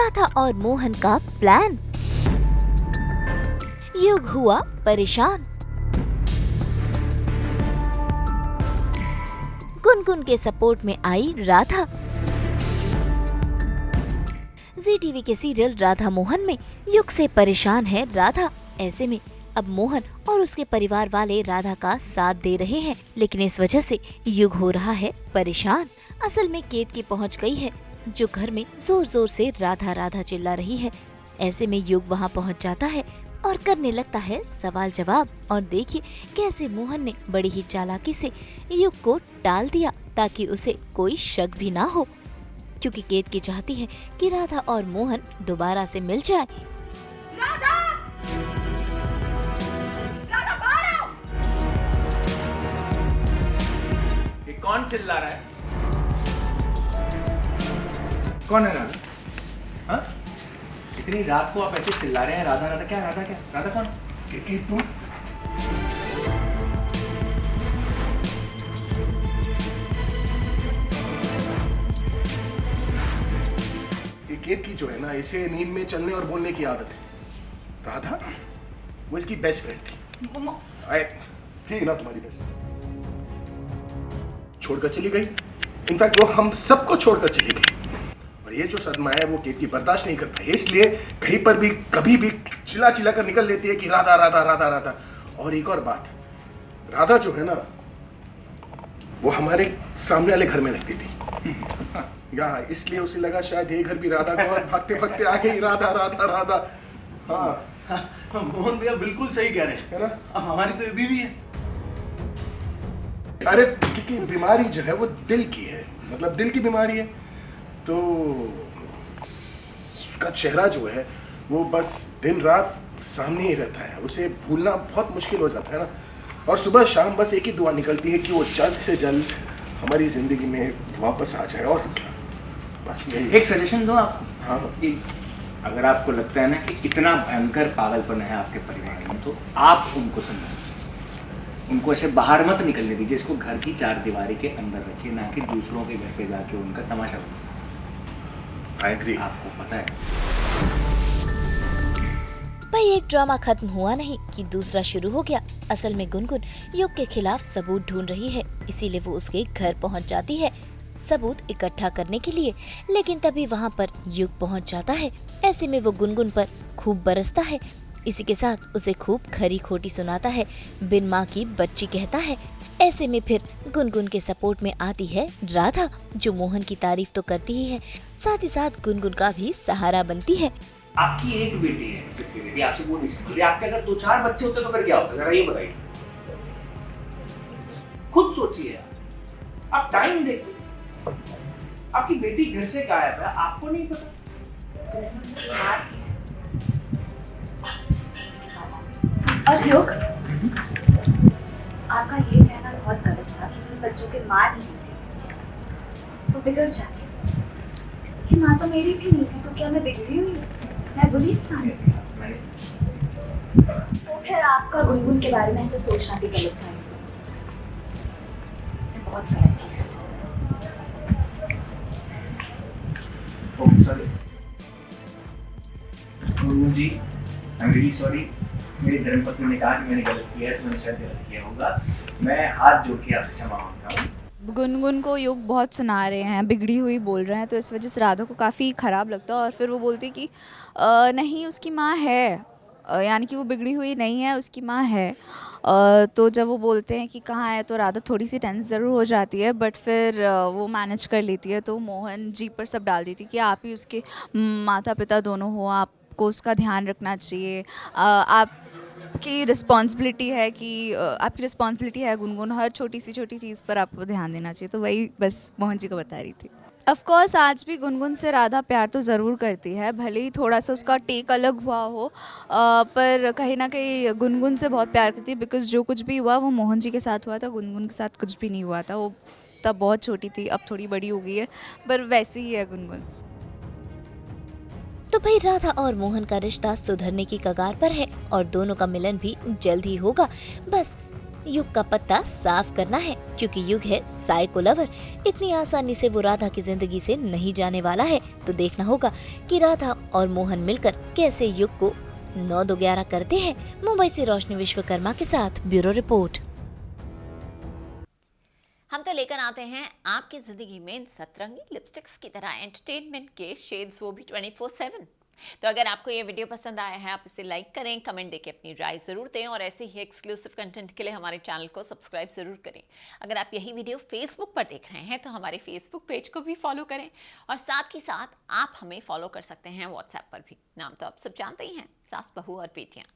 राधा और मोहन का प्लान। युग हुआ परेशान। गुनगुन के सपोर्ट में आई राधा। जी टीवी के सीरियल राधा मोहन में युग से परेशान है राधा। ऐसे में अब मोहन और उसके परिवार वाले राधा का साथ दे रहे हैं, लेकिन इस वजह से युग हो रहा है परेशान। असल में केत की पहुंच गई है, जो घर में जोर जोर से राधा राधा चिल्ला रही है। ऐसे में युग वहां पहुंच जाता है और करने लगता है सवाल जवाब। और देखिए कैसे मोहन ने बड़ी ही चालाकी से युग को टाल दिया, ताकि उसे कोई शक भी ना हो, क्योंकि केत की चाहती है कि राधा और मोहन दोबारा से मिल जाए। राधा! राधा बाहर आओ! ये कौन चिल्ला रहा है? कौन है राधा? हाँ? इतनी रात को आप ऐसे चिल्ला रहे हैं, राधा राधा क्या? राधा क्या? राधा कौन? तू? ये केत की जो है ना, इसे नींद में चलने और बोलने की आदत है। राधा वो इसकी बेस्ट फ्रेंड थी। थी ना तुम्हारी बेस्ट? छोड़कर चली गई। इनफैक्ट वो हम सबको छोड़कर चली गई। और ये जो सदमा है वो केत की बर्दाश्त नहीं कर पाई, इसलिए कहीं पर भी कभी भी चिल्ला चिल्ला कर निकल लेती है कि राधा राधा राधा राधा। और एक और बात, राधा जो है ना, वो हमारे सामने वाले घर में रहती थी यहाँ, इसलिए उसे लगा शायद ये घर भी राधा का, और भागते भागते आ गई राधा राधा राधा। हाँ मोहन भैया बिल्कुल सही कह रहे हैं, है ना? अब हमारी तो ये बीवी है। अरे क्योंकि बीमारी जो है वो दिल की है, मतलब दिल की बीमारी है, तो उसका चेहरा जो है वो बस दिन रात सामने ही रहता है, उसे भूलना बहुत मुश्किल हो जाता है ना। और सुबह शाम बस एक ही दुआ निकलती है कि वो जल्द से जल्द हमारी जिंदगी में वापस आ जाए। और बस यही। एक सजेशन दो आपको। हाँ कि अगर आपको लगता है ना कि इतना भयंकर पागलपन है आपके परिवार में, तो आप उनको समझो, उनको ऐसे बाहर मत निकलने दीजिए, इसको घर की चार दीवारी के अंदर रखिए, ना कि दूसरों के घर पे जाके उनका तमाशा बनाइए। I agree. आपको पता है भाई, एक ड्रामा खत्म हुआ नहीं कि दूसरा शुरू हो गया। असल में गुनगुन युग के खिलाफ सबूत ढूंढ रही है, इसीलिए वो उसके घर पहुंच जाती है सबूत इकट्ठा करने के लिए। लेकिन तभी वहां पर युग पहुंच जाता है। ऐसे में वो गुनगुन पर खूब बरसता है, इसी के साथ उसे खूब खरी खोटी सुनाता है, बिन माँ की बच्ची कहता है। ऐसे में फिर गुनगुन के सपोर्ट में आती है राधा, जो मोहन की तारीफ तो करती ही है, साथ ही साथ गुनगुन का भी सहारा बनती है। आपकी एक बेटी है, चिट्ठी बेटी, आपसे बोल नहीं सकती। आपके अगर 2-4 बच्चे होते तो फिर क्या होता, जरा ये बताइए। खुद सोचिए, आप टाइम देखिए, आपकी बेटी घर से गायब है, आपको नहीं पता? और युग, आपका ये कहना बहुत गलत था कि जिन बच्चों के माँ नहीं थी वो बिगड़ जाते, कि माँ तो मेरी भी नहीं थी, तो क्या मैं बिगड़ी हुई हूँ? मैं बुरी इंसान हूँ? तो फिर आपका गुनगुन के बारे में ऐसे सोचना भी गलत था। मैं बहुत गलत थी। जी, आई एम रियली सॉरी। मेरी धर्मपत्नी ने कहा कि मैंने गलत किया है, तो मैंने शायद गलत किया होगा। मैं हाथ जोड़ के आपसे क्षमा मांगता हूँ। गुनगुन को युग बहुत सुना रहे हैं, बिगड़ी हुई बोल रहे हैं, तो इस वजह से राधा को काफ़ी ख़राब लगता है। और फिर वो बोलती कि नहीं, उसकी माँ है, यानी कि वो बिगड़ी हुई नहीं है, उसकी माँ है। तो जब वो बोलते हैं कि कहाँ है, तो राधा थोड़ी सी टेंस ज़रूर हो जाती है, बट फिर वो मैनेज कर लेती है। तो मोहन जी पर सब डाल देती कि आप ही उसके माता पिता दोनों हो, आपको उसका ध्यान रखना चाहिए। आपकी रिस्पॉन्सिबिलिटी है कि आपकी रिस्पॉन्सिबिलिटी है गुनगुन, हर छोटी चीज़ पर आपको ध्यान देना चाहिए। तो वही बस मोहन जी को बता रही थी। ऑफ कोर्स आज भी गुनगुन से राधा प्यार तो ज़रूर करती है, भले ही थोड़ा सा उसका टेक अलग हुआ हो, पर कहीं ना कहीं गुनगुन से बहुत प्यार करती है। बिकॉज जो कुछ भी हुआ वो मोहन जी के साथ हुआ था, गुनगुन के साथ कुछ भी नहीं हुआ था। वो तब बहुत छोटी थी, अब थोड़ी बड़ी हो गई है, पर वैसी ही है गुनगुन। तो भाई, राधा और मोहन का रिश्ता सुधरने की कगार पर है और दोनों का मिलन भी जल्द ही होगा। बस युग का पत्ता साफ करना है, क्योंकि युग है साइको लवर। इतनी आसानी से वो राधा की जिंदगी से नहीं जाने वाला है। तो देखना होगा कि राधा और मोहन मिलकर कैसे युग को 9-2-11 करते हैं। मुंबई से रोशनी विश्वकर्मा के साथ ब्यूरो रिपोर्ट। हम तो लेकर आते हैं आपकी जिंदगी में इन सतरंगी लिपस्टिक्स की तरह एंटरटेनमेंट के शेड्स, वो भी 24/7। तो अगर आपको ये वीडियो पसंद आया है, आप इसे लाइक करें, कमेंट देके अपनी राय जरूर दें और ऐसे ही एक्सक्लूसिव कंटेंट के लिए हमारे चैनल को सब्सक्राइब जरूर करें। अगर आप यही वीडियो फेसबुक पर देख रहे हैं तो हमारे फेसबुक पेज को भी फॉलो करें और साथ ही साथ आप हमें फॉलो कर सकते हैं व्हाट्सएप पर भी। नाम तो आप सब जानते ही हैं, सास बहू और बेटियां।